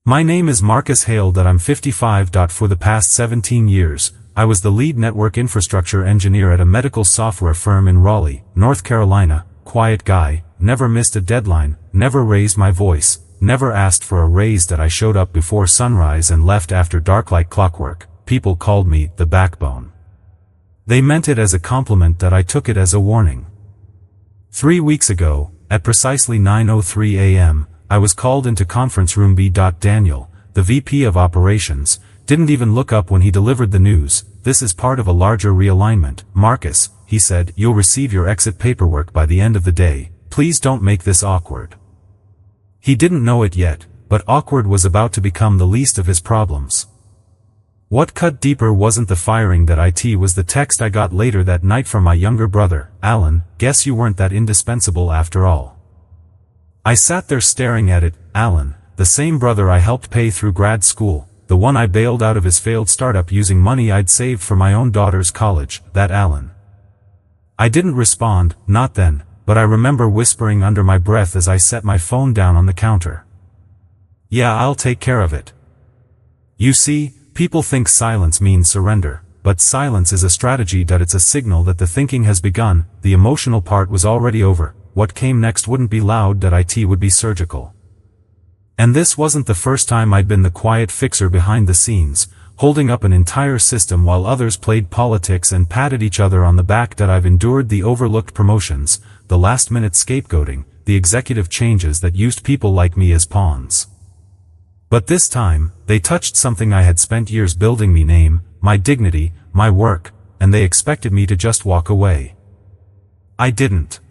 My name is Marcus Hale. I'm 55. For the past 17 years, I was the lead network infrastructure engineer at a medical software firm in Raleigh, North Carolina. Quiet guy, never missed a deadline, never raised my voice, never asked for a raise. That I showed up before sunrise and left after dark like clockwork. People called me the backbone. They meant it as a compliment, that I took it as a warning. 3 weeks ago, at precisely 9:03 a.m., I was called into conference room B. Daniel, the VP of operations, didn't even look up when he delivered the news. This is part of a larger realignment. Marcus, he said, you'll receive your exit paperwork by the end of the day. Please don't make this awkward. He didn't know it yet, but awkward was about to become the least of his problems. What cut deeper wasn't the firing. It was the text I got later that night from my younger brother, Alan. Guess you weren't that indispensable after all. I sat there staring at it. Alan, the same brother I helped pay through grad school, the one I bailed out of his failed startup using money I'd saved for my own daughter's college, that Alan. I didn't respond, not then, but I remember whispering under my breath as I set my phone down on the counter. Yeah, I'll take care of it. You see, people think silence means surrender, but silence is a strategy. It's a signal that the thinking has begun. The emotional part was already over. What came next wouldn't be loud. It would be surgical. And this wasn't the first time I'd been the quiet fixer behind the scenes, holding up an entire system while others played politics and patted each other on the back. I've endured the overlooked promotions, the last-minute scapegoating, the executive changes that used people like me as pawns. But this time, they touched something I had spent years building: me name, my dignity, my work, and they expected me to just walk away. I didn't.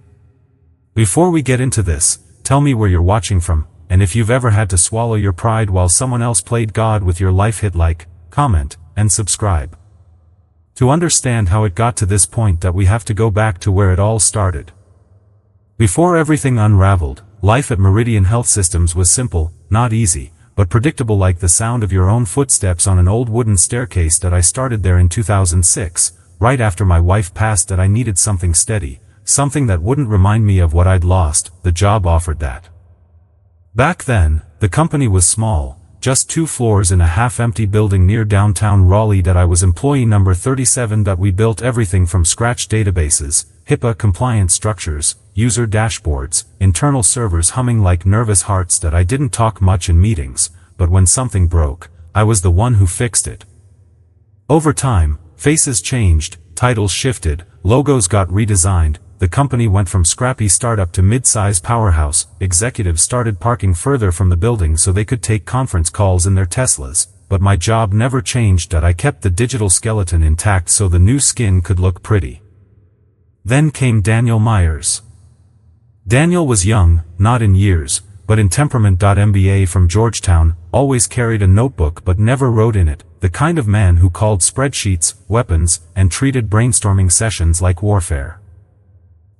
Before we get into this, tell me where you're watching from, and if you've ever had to swallow your pride while someone else played God with your life. Hit like, comment, and subscribe. To understand how it got to this point, we have to go back to where it all started. Before everything unraveled, life at Meridian Health Systems was simple, not easy, but predictable, like the sound of your own footsteps on an old wooden staircase. I started there in 2006, right after my wife passed. I needed something steady, something that wouldn't remind me of what I'd lost. The job offered that. Back then, the company was small, just 2 floors in a half-empty building near downtown Raleigh. I was employee number 37. We built everything from scratch: databases, HIPAA-compliant structures, user dashboards, internal servers humming like nervous hearts. I didn't talk much in meetings, but when something broke, I was the one who fixed it. Over time, faces changed, titles shifted, logos got redesigned. The company went from scrappy startup to mid-size powerhouse. Executives started parking further from the building so they could take conference calls in their Teslas, but my job never changed. I kept the digital skeleton intact so the new skin could look pretty. Then came Daniel Myers. Daniel was young, not in years, but in temperament. MBA from Georgetown, always carried a notebook but never wrote in it, the kind of man who called spreadsheets weapons and treated brainstorming sessions like warfare.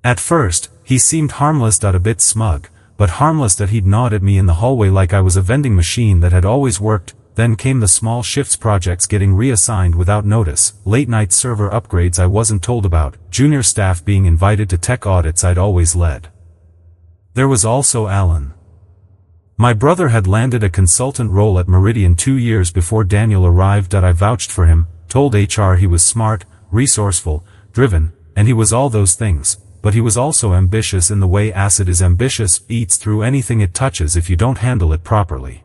At first, he seemed harmless. A bit smug, but harmless. He'd nod at me in the hallway like I was a vending machine that had always worked. Then came the small shifts projects getting reassigned without notice, late-night server upgrades I wasn't told about, junior staff being invited to tech audits I'd always led. There was also Alan. My brother had landed a consultant role at Meridian 2 years before Daniel arrived. I vouched for him, told HR he was smart, resourceful, driven, and he was all those things. But he was also ambitious in the way acid is ambitious, eats through anything it touches if you don't handle it properly.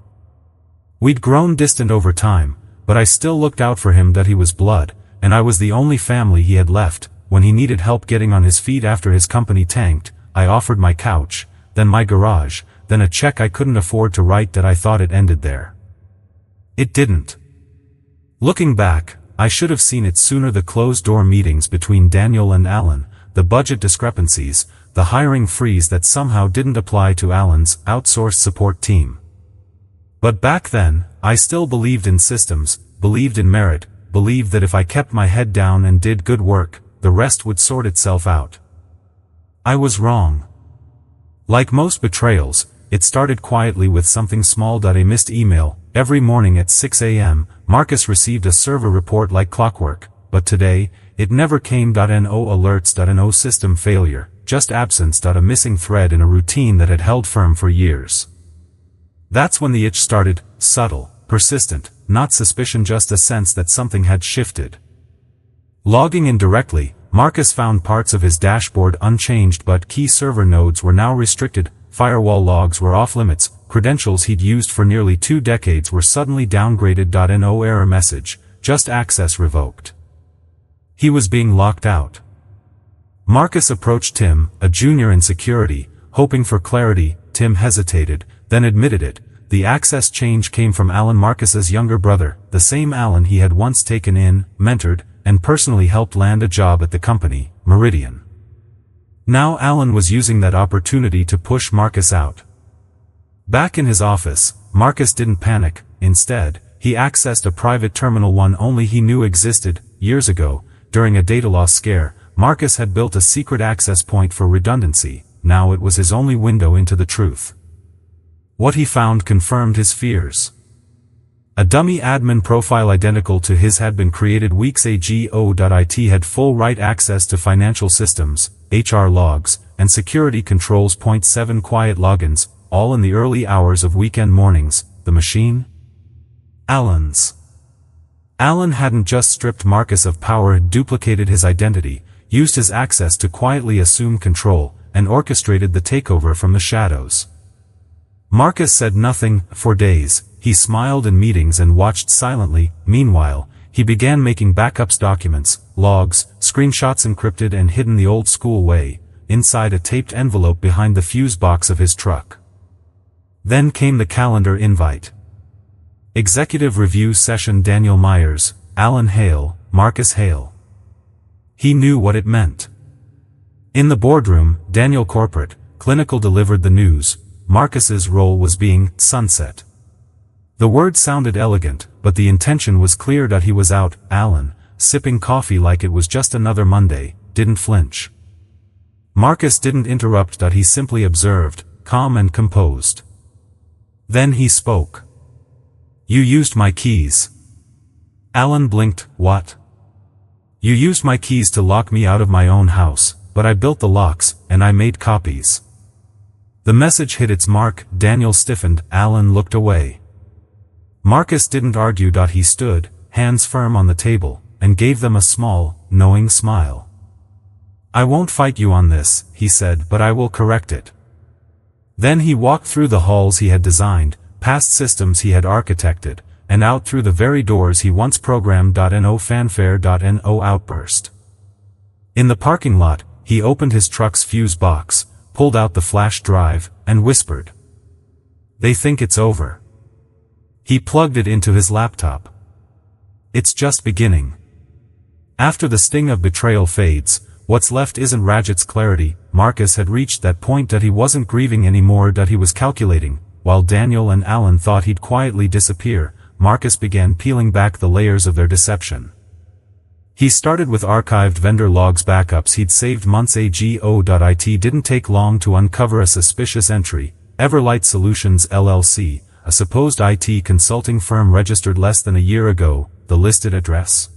We'd grown distant over time, but I still looked out for him. He was blood, and I was the only family he had left. When he needed help getting on his feet after his company tanked, I offered my couch, then my garage, then a check I couldn't afford to write. I thought it ended there. It didn't. Looking back, I should have seen it sooner. The closed-door meetings between Daniel and Alan, the budget discrepancies, the hiring freeze that somehow didn't apply to Alan's outsourced support team. But back then, I still believed in systems, believed in merit, believed that if I kept my head down and did good work, the rest would sort itself out. I was wrong. Like most betrayals, it started quietly with something small. A missed email. Every morning at 6 a.m., Marcus received a server report like clockwork, but today, it never came. No alerts. No system failure, just absence. A missing thread in a routine that had held firm for years. That's when the itch started, subtle, persistent, not suspicion, just a sense that something had shifted. Logging in directly, Marcus found parts of his dashboard unchanged, but key server nodes were now restricted, firewall logs were off limits, credentials he'd used for nearly 2 decades were suddenly downgraded. No error message, just access revoked. He was being locked out. Marcus approached Tim, a junior in security, hoping for clarity. Tim hesitated, then admitted it. The access change came from Alan, Marcus's younger brother, the same Alan he had once taken in, mentored, and personally helped land a job at the company, Meridian. Now Alan was using that opportunity to push Marcus out. Back in his office, Marcus didn't panic. Instead, he accessed a private terminal, one only he knew existed. Years ago, during a data loss scare, Marcus had built a secret access point for redundancy. Now it was his only window into the truth. What he found confirmed his fears. A dummy admin profile identical to his had been created weeks ago. It had full write access to financial systems, HR logs, and security controls. 7 quiet logins, all in the early hours of weekend mornings. The machine? Alan's. Alan hadn't just stripped Marcus of power, had duplicated his identity, used his access to quietly assume control, and orchestrated the takeover from the shadows. Marcus said nothing. For days, he smiled in meetings and watched silently. Meanwhile, he began making backups, documents, logs, screenshots encrypted and hidden the old school way, inside a taped envelope behind the fuse box of his truck. Then came the calendar invite. Executive review session. Daniel Myers, Alan Hale, Marcus Hale. He knew what it meant. In the boardroom, Daniel corporate, clinical delivered the news. Marcus's role was being sunset. The word sounded elegant, but the intention was clear. He was out. Alan, sipping coffee like it was just another Monday, didn't flinch. Marcus didn't interrupt. He simply observed, calm and composed. Then he spoke. You used my keys. Alan blinked. What? You used my keys to lock me out of my own house, but I built the locks, and I made copies. The message hit its mark. Daniel stiffened. Alan looked away. Marcus didn't argue. He stood, hands firm on the table, and gave them a small, knowing smile. I won't fight you on this, he said, but I will correct it. Then he walked through the halls he had designed, past systems he had architected, and out through the very doors he once programmed. No fanfare. No outburst. In the parking lot, he opened his truck's fuse box, pulled out the flash drive, and whispered. They think it's over. He plugged it into his laptop. It's just beginning. After the sting of betrayal fades, what's left isn't Radget's clarity. Marcus had reached that point. He wasn't grieving anymore. He was calculating. While Daniel and Alan thought he'd quietly disappear, Marcus began peeling back the layers of their deception. He started with archived vendor logs, backups he'd saved months ago. It didn't take long to uncover a suspicious entry. Everlight Solutions LLC, a supposed IT consulting firm registered less than a year ago. The listed address?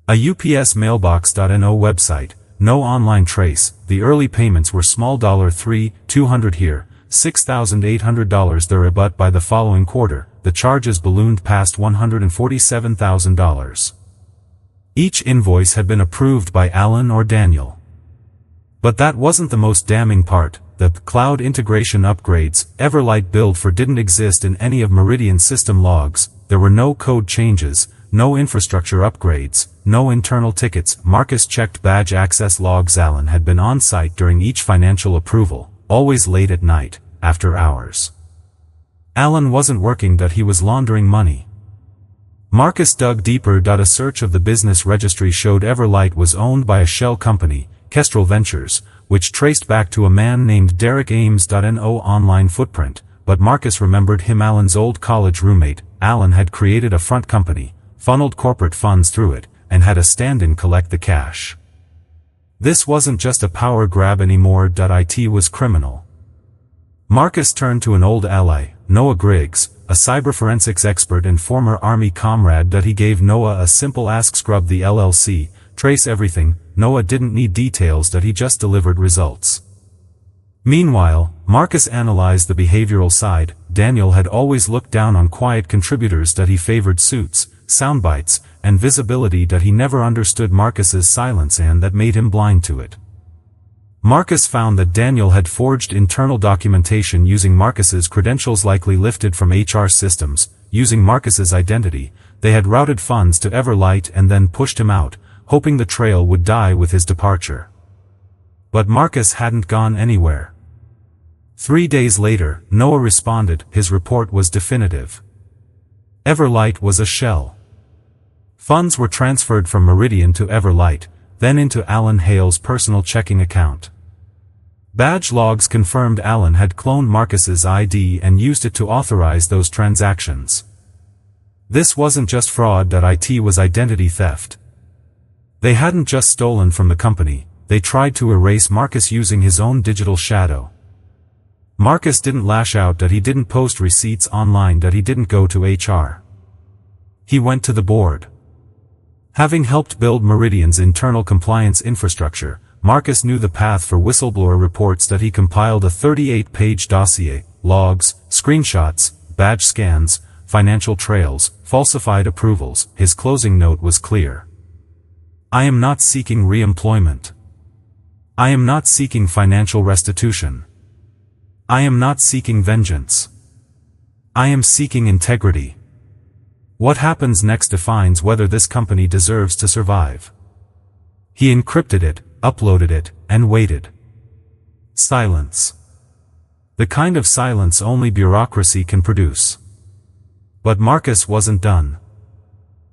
A UPS mailbox. No website, no online trace. The early payments were small, $3,200 here, $6,800 there, but by the following quarter, the charges ballooned past $147,000. Each invoice had been approved by Alan or Daniel. But that wasn't the most damning part. The cloud integration upgrades Everlight billed for didn't exist in any of Meridian's system logs. There were no code changes, no infrastructure upgrades, no internal tickets. Marcus checked badge access logs. Alan had been on site during each financial approval, always late at night, after hours. Alan wasn't working. He was laundering money. Marcus dug deeper. A search of the business registry showed Everlight was owned by a shell company, Kestrel Ventures, which traced back to a man named Derek Ames. No online footprint, but Marcus remembered him, Alan's old college roommate. Alan had created a front company, funneled corporate funds through it, and had a stand-in collect the cash. This wasn't just a power grab anymore. It was criminal. Marcus turned to an old ally, Noah Griggs, a cyberforensics expert and former Army comrade. He gave Noah a simple ask: scrub the LLC, trace everything. Noah didn't need details. He just delivered results. Meanwhile, Marcus analyzed the behavioral side. Daniel had always looked down on quiet contributors that he favored suits, soundbites, and visibility that he never understood Marcus's silence and that made him blind to it. Marcus found that Daniel had forged internal documentation using Marcus's credentials likely lifted from HR systems. Using Marcus's identity, they had routed funds to Everlight and then pushed him out, hoping the trail would die with his departure. But Marcus hadn't gone anywhere. 3 days later, Noah responded. His report was definitive. Everlight was a shell. Funds were transferred from Meridian to Everlight, then into Alan Hale's personal checking account. Badge logs confirmed Alan had cloned Marcus's ID and used it to authorize those transactions. This wasn't just fraud, it was identity theft. They hadn't just stolen from the company, they tried to erase Marcus using his own digital shadow. Marcus didn't lash out that he didn't post receipts online, that he didn't go to HR. He went to the board. Having helped build Meridian's internal compliance infrastructure, Marcus knew the path for whistleblower reports that he compiled a 38-page dossier, logs, screenshots, badge scans, financial trails, falsified approvals. His closing note was clear. I am not seeking re-employment. I am not seeking financial restitution. I am not seeking vengeance. I am seeking integrity. What happens next defines whether this company deserves to survive. He encrypted it, uploaded it, and waited. Silence. The kind of silence only bureaucracy can produce. But Marcus wasn't done.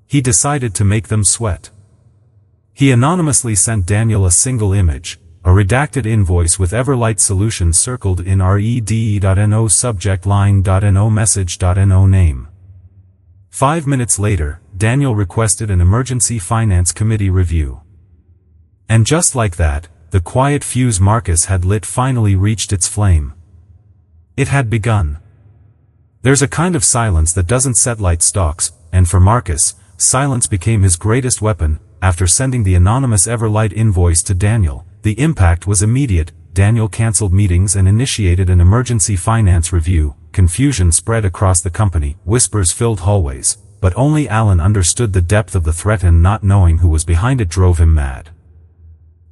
He decided to make them sweat. He anonymously sent Daniel a single image, a redacted invoice with Everlight Solutions circled in red.no subject line.no message.no name. 5 minutes later, Daniel requested an emergency finance committee review. And just like that, the quiet fuse Marcus had lit finally reached its flame. It had begun. There's a kind of silence that doesn't set light stalks, and for Marcus, silence became his greatest weapon. After sending the anonymous Everlight invoice to Daniel, the impact was immediate. Daniel canceled meetings and initiated an emergency finance review. Confusion spread across the company, whispers filled hallways, but only Alan understood the depth of the threat, and not knowing who was behind it drove him mad.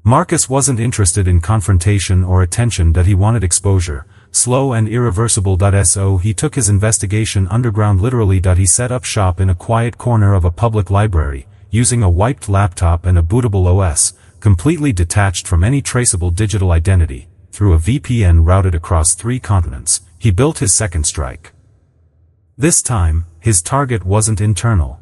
Marcus wasn't interested in confrontation or attention, that he wanted exposure, slow and irreversible. So he took his investigation underground literally. He set up shop in a quiet corner of a public library, using a wiped laptop and a bootable OS, completely detached from any traceable digital identity. Through a VPN routed across 3 continents, he built his second strike. This time, his target wasn't internal.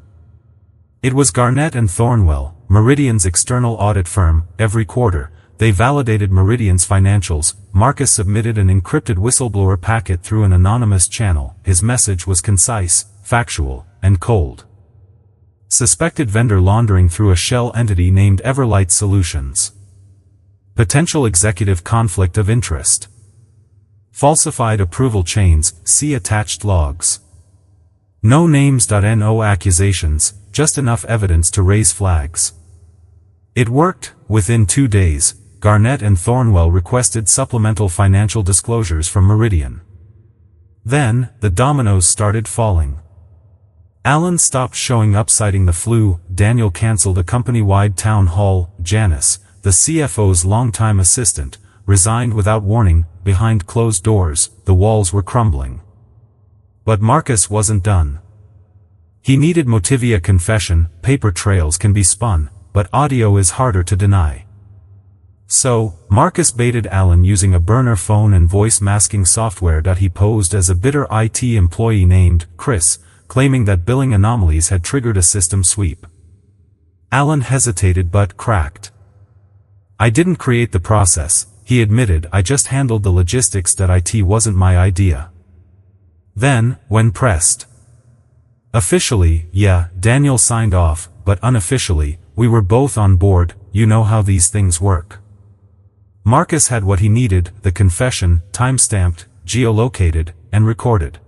It was Garnett and Thornwell, Meridian's external audit firm. Every quarter, they validated Meridian's financials. Marcus submitted an encrypted whistleblower packet through an anonymous channel. His message was concise, factual, and cold. Suspected vendor laundering through a shell entity named Everlight Solutions. Potential executive conflict of interest. Falsified approval chains, see attached logs. No names. No accusations, just enough evidence to raise flags. It worked. Within 2 days, Garnett and Thornwell requested supplemental financial disclosures from Meridian. Then, the dominoes started falling. Alan stopped showing up citing the flu. Daniel canceled a company-wide town hall. Janice, the CFO's longtime assistant, resigned without warning. Behind closed doors, the walls were crumbling. But Marcus wasn't done. He needed Motivia confession. Paper trails can be spun, but audio is harder to deny. So, Marcus baited Alan using a burner phone and voice masking software. He posed as a bitter IT employee named Chris, claiming that billing anomalies had triggered a system sweep. Alan hesitated but cracked. I didn't create the process, he admitted. I just handled the logistics. IT wasn't my idea. Then, when pressed, officially, yeah, Daniel signed off, but unofficially, we were both on board. You know how these things work. Marcus had what he needed: the confession, time-stamped, geolocated, and recorded.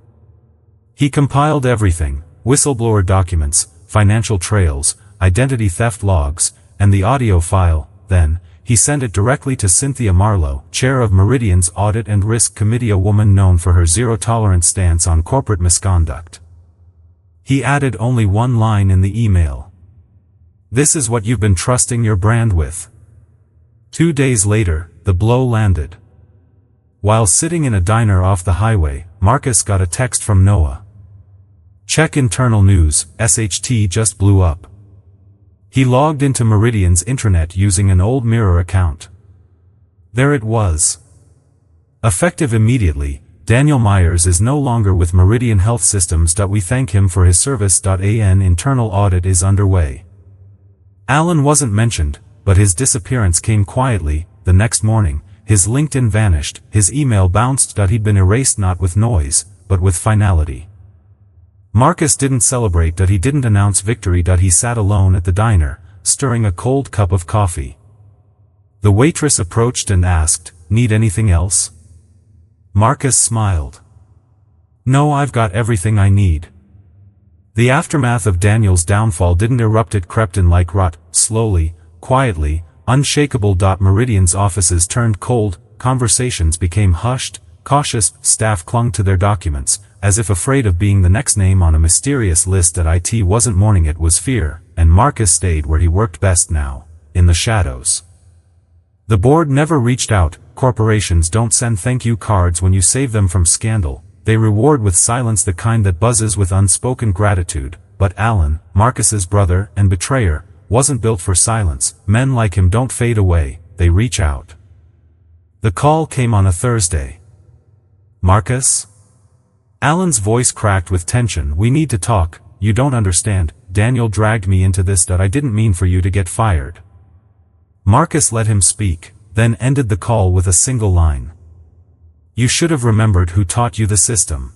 He compiled everything: whistleblower documents, financial trails, identity theft logs, and the audio file. Then, he sent it directly to Cynthia Marlowe, chair of Meridian's Audit and Risk Committee, a woman known for her zero-tolerance stance on corporate misconduct. He added only one line in the email. "This is what you've been trusting your brand with." 2 days later, the blow landed. While sitting in a diner off the highway, Marcus got a text from Noah. "Check internal news, SHT just blew up." He logged into Meridian's intranet using an old Mirror account. There it was. Effective immediately, Daniel Myers is no longer with Meridian Health Systems. We thank him for his service. An internal audit is underway. Alan wasn't mentioned, but his disappearance came quietly. The next morning, his LinkedIn vanished, his email bounced. He'd been erased not with noise, but with finality. Marcus didn't celebrate. He didn't announce victory. He sat alone at the diner, stirring a cold cup of coffee. The waitress approached and asked, "Need anything else?" Marcus smiled. "No, I've got everything I need." The aftermath of Daniel's downfall didn't erupt. It crept in like rot, slowly, quietly, unshakable. Meridian's offices turned cold, conversations became hushed, cautious, staff clung to their documents, as if afraid of being the next name on a mysterious list. IT wasn't mourning, it was fear, and Marcus stayed where he worked best now, in the shadows. The board never reached out. Corporations don't send thank you cards when you save them from scandal, they reward with silence, the kind that buzzes with unspoken gratitude. But Alan, Marcus's brother and betrayer, wasn't built for silence. Men like him don't fade away, they reach out. The call came on a Thursday. "Marcus?" Alan's voice cracked with tension. "We need to talk. You don't understand. Daniel dragged me into this. I didn't mean for you to get fired." Marcus let him speak, then ended the call with a single line. "You should have remembered who taught you the system."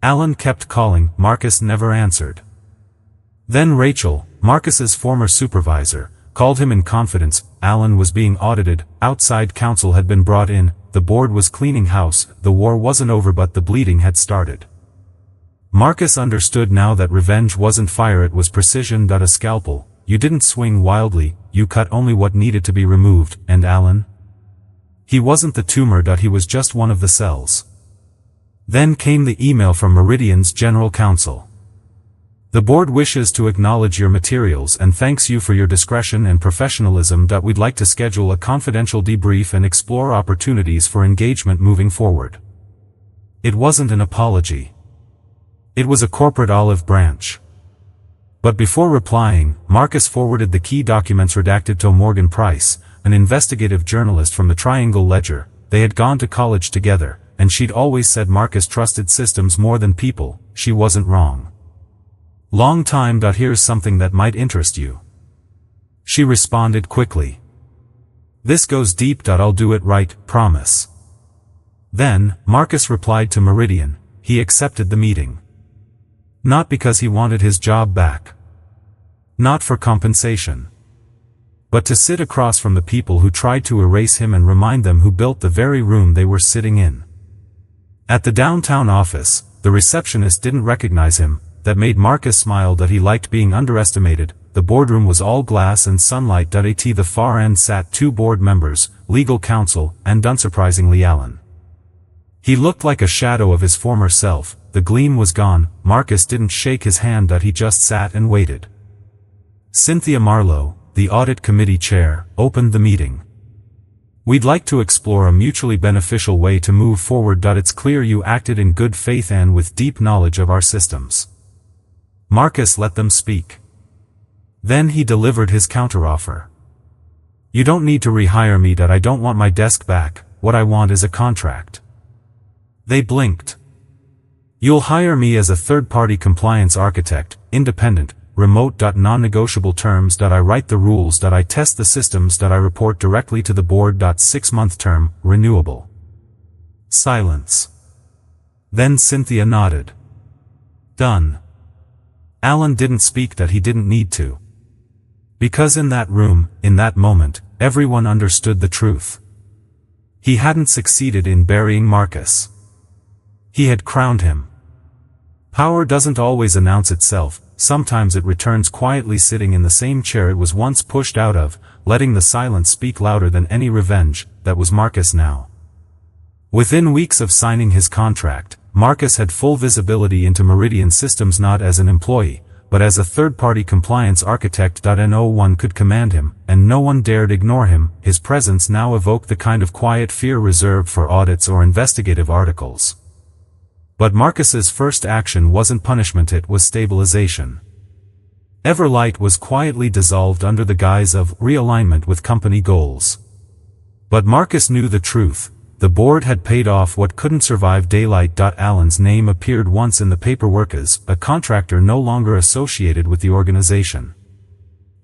Alan kept calling. Marcus never answered. Then Rachel, Marcus's former supervisor, called him in confidence. Alan was being audited, outside counsel had been brought in, the board was cleaning house. The war wasn't over, but the bleeding had started. Marcus understood now that revenge wasn't fire, it was precision. A scalpel. You didn't swing wildly, you cut only what needed to be removed. And Alan? He wasn't the tumor. He was just one of the cells. Then came the email from Meridian's general counsel. "The board wishes to acknowledge your materials and thanks you for your discretion and professionalism. We'd like to schedule a confidential debrief and explore opportunities for engagement moving forward." It wasn't an apology. It was a corporate olive branch. But before replying, Marcus forwarded the key documents redacted to Morgan Price, an investigative journalist from the Triangle Ledger. They had gone to college together, and she'd always said Marcus trusted systems more than people. She wasn't wrong. "Long time. Here's something that might interest you." She responded quickly. "This goes deep. I'll do it right, promise." Then, Marcus replied to Meridian. He accepted the meeting. Not because he wanted his job back. Not for compensation. But to sit across from the people who tried to erase him and remind them who built the very room they were sitting in. At the downtown office, the receptionist didn't recognize him. That made Marcus smile. He liked being underestimated. The boardroom was all glass and sunlight. At the far end sat 2 board members, legal counsel, and unsurprisingly Alan. He looked like a shadow of his former self. The gleam was gone. Marcus didn't shake his hand. He just sat and waited. Cynthia Marlowe, the audit committee chair, opened the meeting. "We'd like to explore a mutually beneficial way to move forward. It's clear you acted in good faith and with deep knowledge of our systems." Marcus let them speak. Then he delivered his counteroffer. "You don't need to rehire me. I don't want my desk back. What I want is a contract." They blinked. "You'll hire me as a third-party compliance architect, independent, remote. Non-negotiable terms. I write the rules. I test the systems. I report directly to the board. 6-month term, renewable." Silence. Then Cynthia nodded. "Done." Alan didn't speak. He didn't need to. Because in that room, in that moment, everyone understood the truth. He hadn't succeeded in burying Marcus. He had crowned him. Power doesn't always announce itself, sometimes it returns quietly sitting in the same chair it was once pushed out of, letting the silence speak louder than any revenge. That was Marcus now. Within weeks of signing his contract, Marcus had full visibility into Meridian Systems not as an employee, but as a third-party compliance architect. No one could command him, and no one dared ignore him. His presence now evoked the kind of quiet fear reserved for audits or investigative articles. But Marcus's first action wasn't punishment, it was stabilization. Everlight was quietly dissolved under the guise of realignment with company goals. But Marcus knew the truth. The board had paid off what couldn't survive daylight. Allen's name appeared once in the paperwork as a contractor no longer associated with the organization.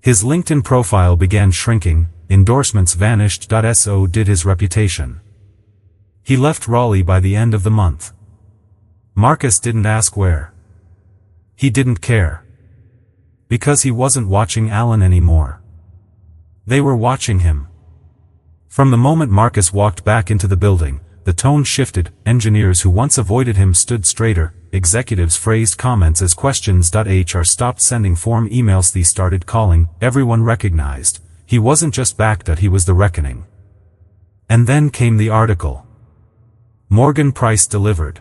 His LinkedIn profile began shrinking, endorsements vanished. So did his reputation. He left Raleigh by the end of the month. Marcus didn't ask where. He didn't care. Because he wasn't watching Allen anymore. They were watching him. From the moment Marcus walked back into the building, the tone shifted. Engineers who once avoided him stood straighter, executives phrased comments as questions. HR stopped sending form emails, they started calling. Everyone recognized, he wasn't just back, he was the reckoning. And then came the article. Morgan Price delivered.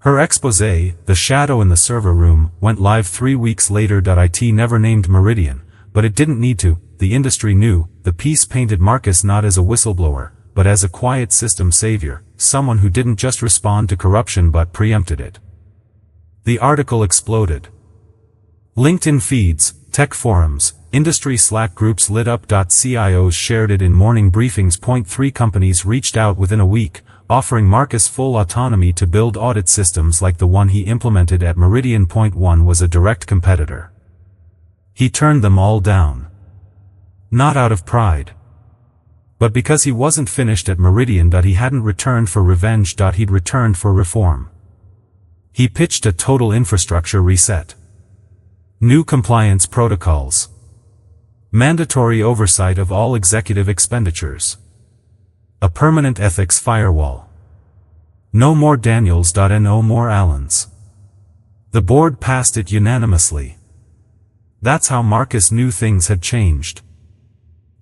Her exposé, The Shadow in the Server Room, went live 3 weeks later. It never named Meridian, but it didn't need to. The industry knew. The piece painted Marcus not as a whistleblower, but as a quiet system savior, someone who didn't just respond to corruption but preempted it. The article exploded. LinkedIn feeds, tech forums, industry Slack groups lit up. CIOs shared it in morning briefings. 3 companies reached out within a week, offering Marcus full autonomy to build audit systems like the one he implemented at Meridian. 1 was a direct competitor. He turned them all down. Not out of pride, but because he wasn't finished at Meridian. He hadn't returned for revenge. He'd returned for reform. He pitched a total infrastructure reset. New compliance protocols. Mandatory oversight of all executive expenditures. A permanent ethics firewall. No more Daniels. And no more Allens. The board passed it unanimously. That's how Marcus knew things had changed.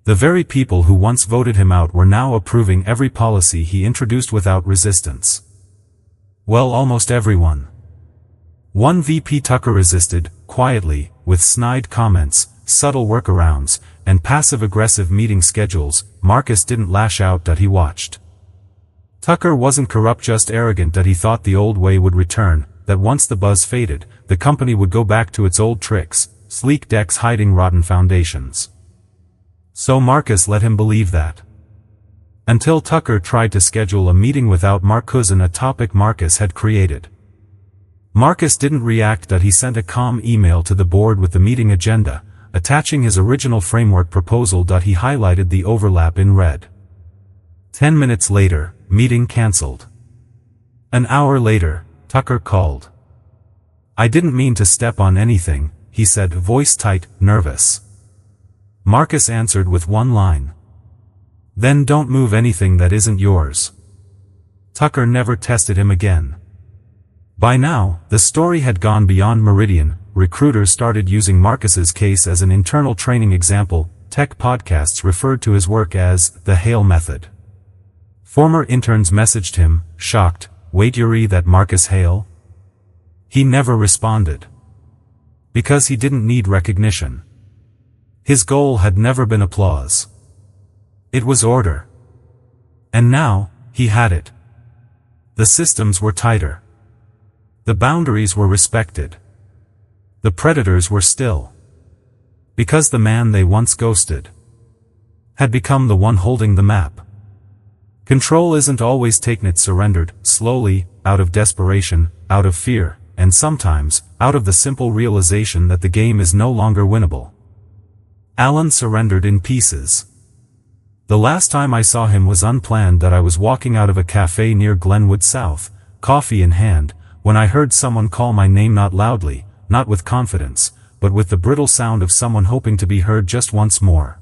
The very people who once voted him out were now approving every policy he introduced without resistance. Well, almost everyone. One VP Tucker resisted, quietly, with snide comments, subtle workarounds, and passive-aggressive meeting schedules. Marcus didn't lash out. He watched. Tucker wasn't corrupt, just arrogant. He thought the old way would return, that once the buzz faded, the company would go back to its old tricks, sleek decks hiding rotten foundations. So Marcus let him believe that. Until Tucker tried to schedule a meeting without Marcus on a topic Marcus had created. Marcus didn't react. He sent a calm email to the board with the meeting agenda, attaching his original framework proposal. He highlighted the overlap in red. 10 minutes later, meeting cancelled. An hour later, Tucker called. "I didn't mean to step on anything," he said, voice tight, nervous. Marcus answered with one line. "Then don't move anything that isn't yours." Tucker never tested him again. By now, the story had gone beyond Meridian. Recruiters started using Marcus's case as an internal training example. Tech podcasts referred to his work as the Hale method. Former interns messaged him, shocked, "Wait, Yuri, that Marcus Hale?" He never responded. Because he didn't need recognition. His goal had never been applause. It was order. And now, he had it. The systems were tighter. The boundaries were respected. The predators were still. Because the man they once ghosted had become the one holding the map. Control isn't always taken, it's surrendered, slowly, out of desperation, out of fear, and sometimes, out of the simple realization that the game is no longer winnable. Allen surrendered in pieces. The last time I saw him was unplanned. I was walking out of a cafe near Glenwood South, coffee in hand, when I heard someone call my name, not loudly, not with confidence, but with the brittle sound of someone hoping to be heard just once more.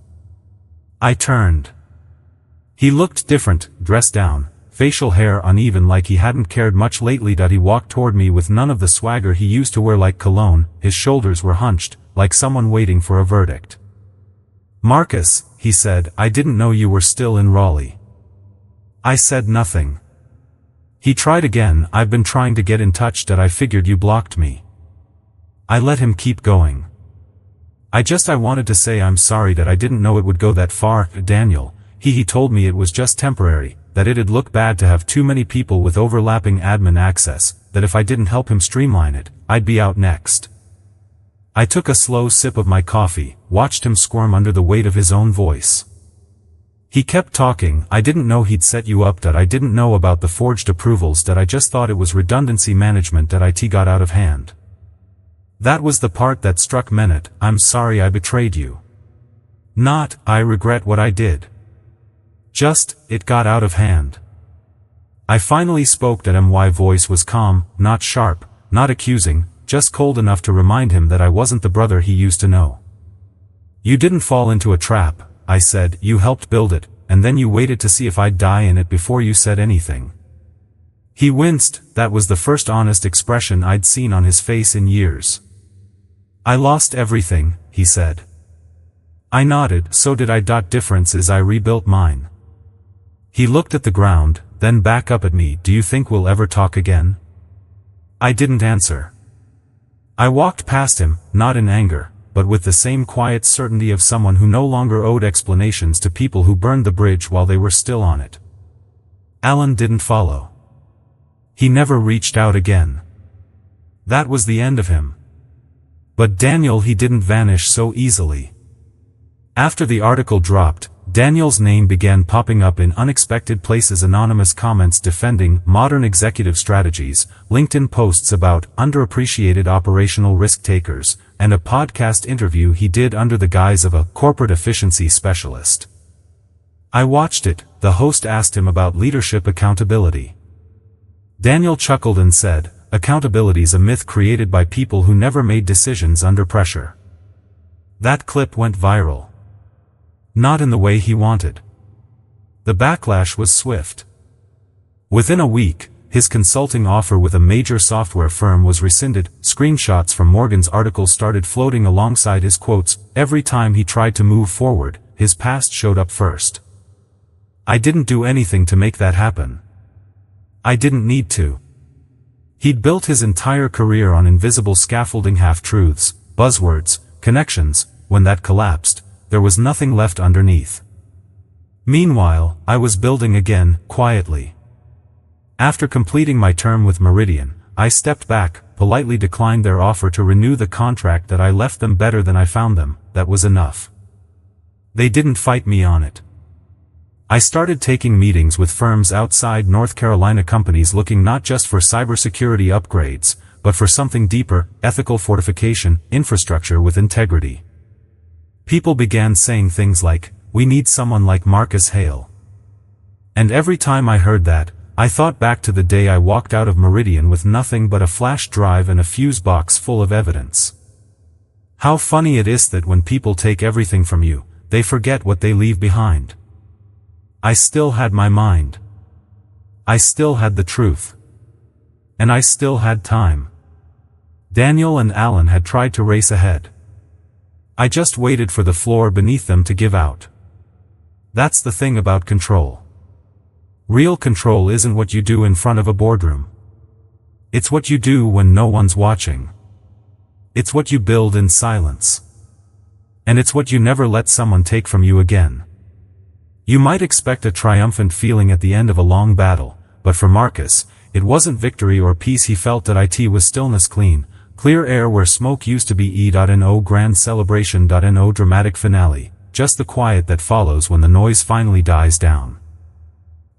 I turned. He looked different, dressed down, facial hair uneven like he hadn't cared much lately. He walked toward me with none of the swagger he used to wear like cologne, his shoulders were hunched, like someone waiting for a verdict. "Marcus," he said, "I didn't know you were still in Raleigh." I said nothing. He tried again, "I've been trying to get in touch. I figured you blocked me." I let him keep going. I wanted to say I'm sorry that I didn't know it would go that far, Daniel. He told me it was just temporary, that it'd look bad to have too many people with overlapping admin access, that if I didn't help him streamline it, I'd be out next. I took a slow sip of my coffee, watched him squirm under the weight of his own voice. He kept talking. "I didn't know he'd set you up. I didn't know about the forged approvals. I just thought it was redundancy management. It got out of hand. That was the part that struck Menet. I'm sorry I betrayed you. Not, I regret what I did. Just, it got out of hand." I finally spoke. My voice was calm, not sharp, not accusing, just cold enough to remind him that I wasn't the brother he used to know. "You didn't fall into a trap," I said. "You helped build it, and then you waited to see if I'd die in it before you said anything." He winced. That was the first honest expression I'd seen on his face in years. "I lost everything," he said. I nodded. "So did I. Difference is I rebuilt mine." He looked at the ground, then back up at me. "Do you think we'll ever talk again?" I didn't answer. I walked past him, not in anger, but with the same quiet certainty of someone who no longer owed explanations to people who burned the bridge while they were still on it. Alan didn't follow. He never reached out again. That was the end of him. But Daniel, he didn't vanish so easily. After the article dropped, Daniel's name began popping up in unexpected places: anonymous comments defending modern executive strategies, LinkedIn posts about underappreciated operational risk takers, and a podcast interview he did under the guise of a corporate efficiency specialist. I watched it. The host asked him about leadership accountability. Daniel chuckled and said, "Accountability's a myth created by people who never made decisions under pressure." That clip went viral. Not in the way he wanted. The backlash was swift. Within a week, his consulting offer with a major software firm was rescinded. Screenshots from Morgan's article started floating alongside his quotes. Every time he tried to move forward, his past showed up first. I didn't do anything to make that happen. I didn't need to. He'd built his entire career on invisible scaffolding, half-truths, buzzwords, connections. When that collapsed, there was nothing left underneath. Meanwhile, I was building again, quietly. After completing my term with Meridian, I stepped back, politely declined their offer to renew the contract. That I left them better than I found them. That was enough. They didn't fight me on it. I started taking meetings with firms outside North Carolina, companies looking not just for cybersecurity upgrades, but for something deeper: ethical fortification, infrastructure with integrity. People began saying things like, "We need someone like Marcus Hale." And every time I heard that, I thought back to the day I walked out of Meridian with nothing but a flash drive and a fuse box full of evidence. How funny it is that when people take everything from you, they forget what they leave behind. I still had my mind. I still had the truth. And I still had time. Daniel and Alan had tried to race ahead. I just waited for the floor beneath them to give out. That's the thing about control. Real control isn't what you do in front of a boardroom. It's what you do when no one's watching. It's what you build in silence. And it's what you never let someone take from you again. You might expect a triumphant feeling at the end of a long battle, but for Marcus, it wasn't victory or peace. He felt that it was stillness, clear air where smoke used to be. E.no grand celebration. No dramatic finale, just the quiet that follows when the noise finally dies down.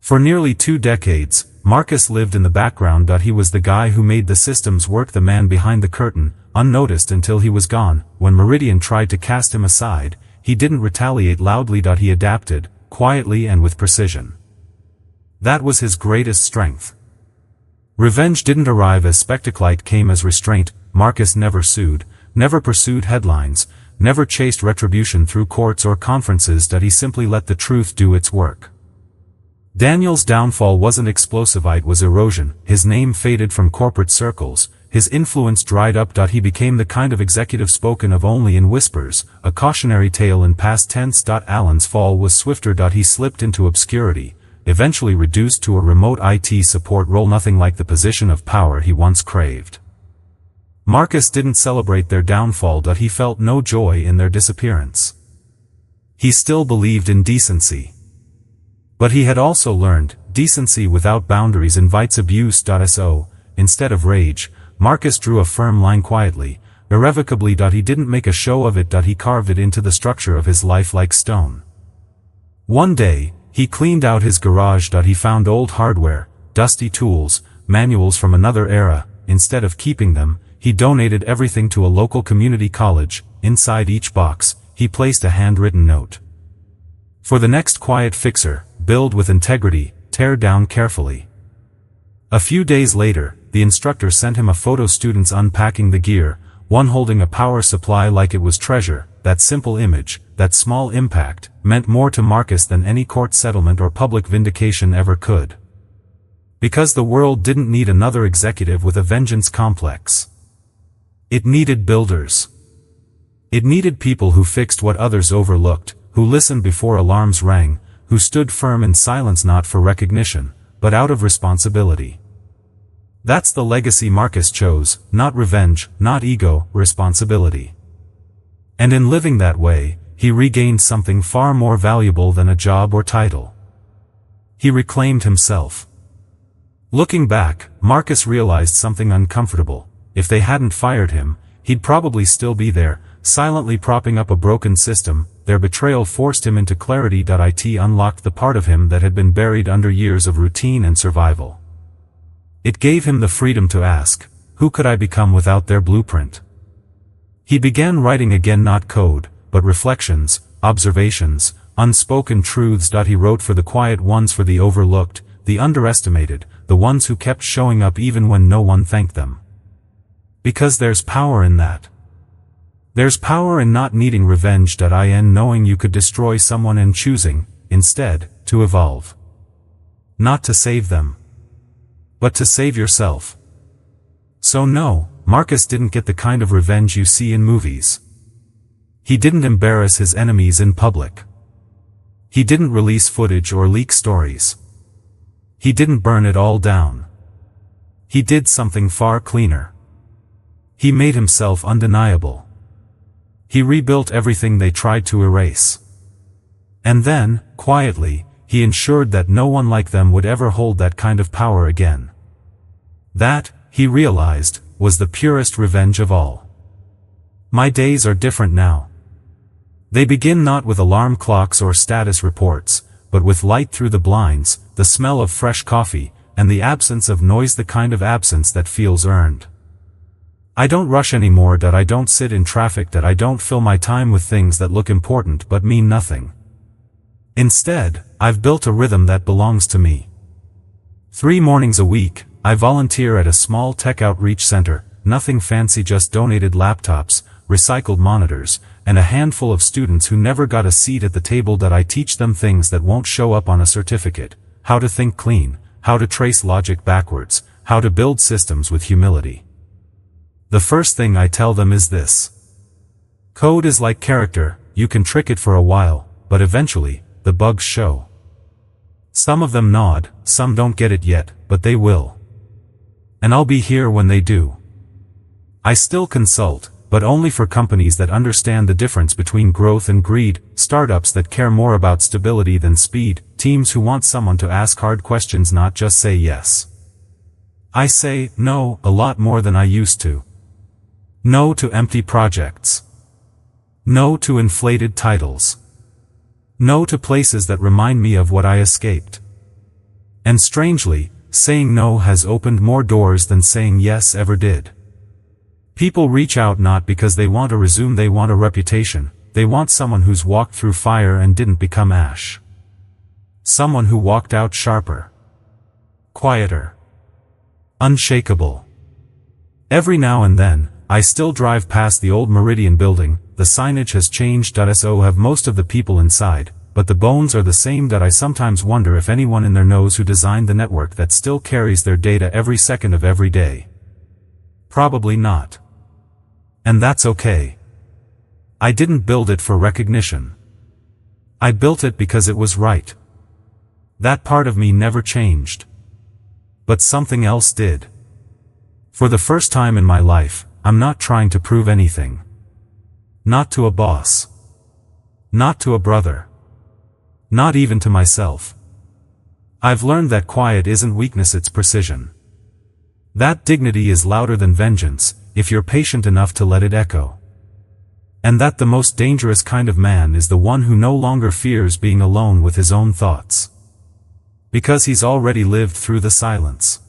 For nearly 2 decades, Marcus lived in the background. He was the guy who made the systems work, the man behind the curtain, unnoticed until he was gone. When Meridian tried to cast him aside, he didn't retaliate loudly. He adapted, quietly and with precision. That was his greatest strength. Revenge didn't arrive as spectacle, it came as restraint. Marcus never sued, never pursued headlines, never chased retribution through courts or conferences. He simply let the truth do its work. Daniel's downfall wasn't explosive, it was erosion. His name faded from corporate circles, his influence dried up. He became the kind of executive spoken of only in whispers, a cautionary tale in past tense. Alan's fall was swifter. He slipped into obscurity, eventually reduced to a remote IT support role, nothing like the position of power he once craved. Marcus didn't celebrate their downfall. He felt no joy in their disappearance. He still believed in decency. But he had also learned, decency without boundaries invites abuse. So, instead of rage, Marcus drew a firm line quietly, irrevocably. He didn't make a show of it. He carved it into the structure of his life like stone. One day, he cleaned out his garage. He found old hardware, dusty tools, manuals from another era. Instead of keeping them, he donated everything to a local community college. Inside each box, he placed a handwritten note. For the next quiet fixer, build with integrity, tear down carefully. A few days later, the instructor sent him a photo. Students unpacking the gear, one holding a power supply like it was treasure. That simple image, that small impact, meant more to Marcus than any court settlement or public vindication ever could. Because the world didn't need another executive with a vengeance complex. It needed builders. It needed people who fixed what others overlooked, who listened before alarms rang, who stood firm in silence, not for recognition, but out of responsibility. That's the legacy Marcus chose, not revenge, not ego, responsibility. And in living that way, he regained something far more valuable than a job or title. He reclaimed himself. Looking back, Marcus realized something uncomfortable. If they hadn't fired him, he'd probably still be there, silently propping up a broken system. Their betrayal forced him into clarity. It unlocked the part of him that had been buried under years of routine and survival. It gave him the freedom to ask, who could I become without their blueprint? He began writing again, not code, but reflections, observations, unspoken truths. He wrote for the quiet ones, for the overlooked, the underestimated, the ones who kept showing up even when no one thanked them. Because there's power in that. There's power in not needing revenge. In knowing you could destroy someone and choosing, instead, to evolve. Not to save them, but to save yourself. So no, Marcus didn't get the kind of revenge you see in movies. He didn't embarrass his enemies in public. He didn't release footage or leak stories. He didn't burn it all down. He did something far cleaner. He made himself undeniable. He rebuilt everything they tried to erase. And then, quietly, he ensured that no one like them would ever hold that kind of power again. That, he realized, was the purest revenge of all. My days are different now. They begin not with alarm clocks or status reports, but with light through the blinds, the smell of fresh coffee, and the absence of noise, the kind of absence that feels earned. I don't rush anymore. I don't sit in traffic. I don't fill my time with things that look important but mean nothing. Instead, I've built a rhythm that belongs to me. 3 mornings a week, I volunteer at a small tech outreach center, nothing fancy, just donated laptops, recycled monitors, and a handful of students who never got a seat at the table. I teach them things that won't show up on a certificate: how to think clean, how to trace logic backwards, how to build systems with humility. The first thing I tell them is this. Code is like character, you can trick it for a while, but eventually, the bugs show. Some of them nod, some don't get it yet, but they will. And I'll be here when they do. I still consult, but only for companies that understand the difference between growth and greed, startups that care more about stability than speed, teams who want someone to ask hard questions, not just say yes. I say no a lot more than I used to. No to empty projects. No to inflated titles. No to places that remind me of what I escaped. And strangely, saying no has opened more doors than saying yes ever did. People reach out not because they want a resume, they want a reputation. They want someone who's walked through fire and didn't become ash. Someone who walked out sharper. Quieter. Unshakable. Every now and then, I still drive past the old Meridian building. The signage has changed. So have most of the people inside, but the bones are the same. I sometimes wonder if anyone in there knows who designed the network that still carries their data every second of every day. Probably not. And that's okay. I didn't build it for recognition. I built it because it was right. That part of me never changed. But something else did. For the first time in my life, I'm not trying to prove anything. Not to a boss. Not to a brother. Not even to myself. I've learned that quiet isn't weakness, it's precision. That dignity is louder than vengeance, if you're patient enough to let it echo. And that the most dangerous kind of man is the one who no longer fears being alone with his own thoughts. Because he's already lived through the silence.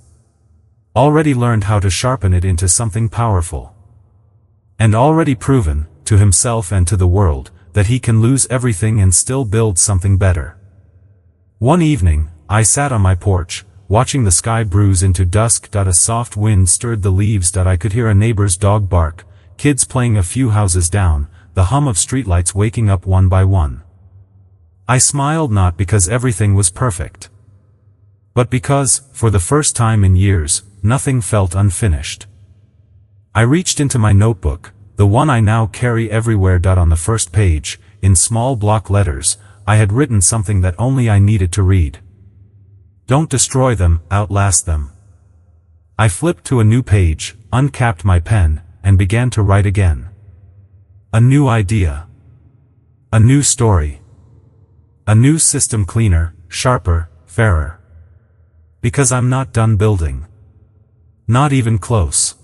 Already learned how to sharpen it into something powerful. And already proven, to himself and to the world, that he can lose everything and still build something better. One evening, I sat on my porch, watching the sky bruise into dusk. A soft wind stirred the leaves. I could hear a neighbor's dog bark, kids playing a few houses down, the hum of streetlights waking up one by one. I smiled not because everything was perfect, but because, for the first time in years, nothing felt unfinished. I reached into my notebook, the one I now carry everywhere. On the first page, in small block letters, I had written something that only I needed to read. Don't destroy them, outlast them. I flipped to a new page, uncapped my pen, and began to write again. A new idea. A new story. A new system, cleaner, sharper, fairer. Because I'm not done building. Not even close.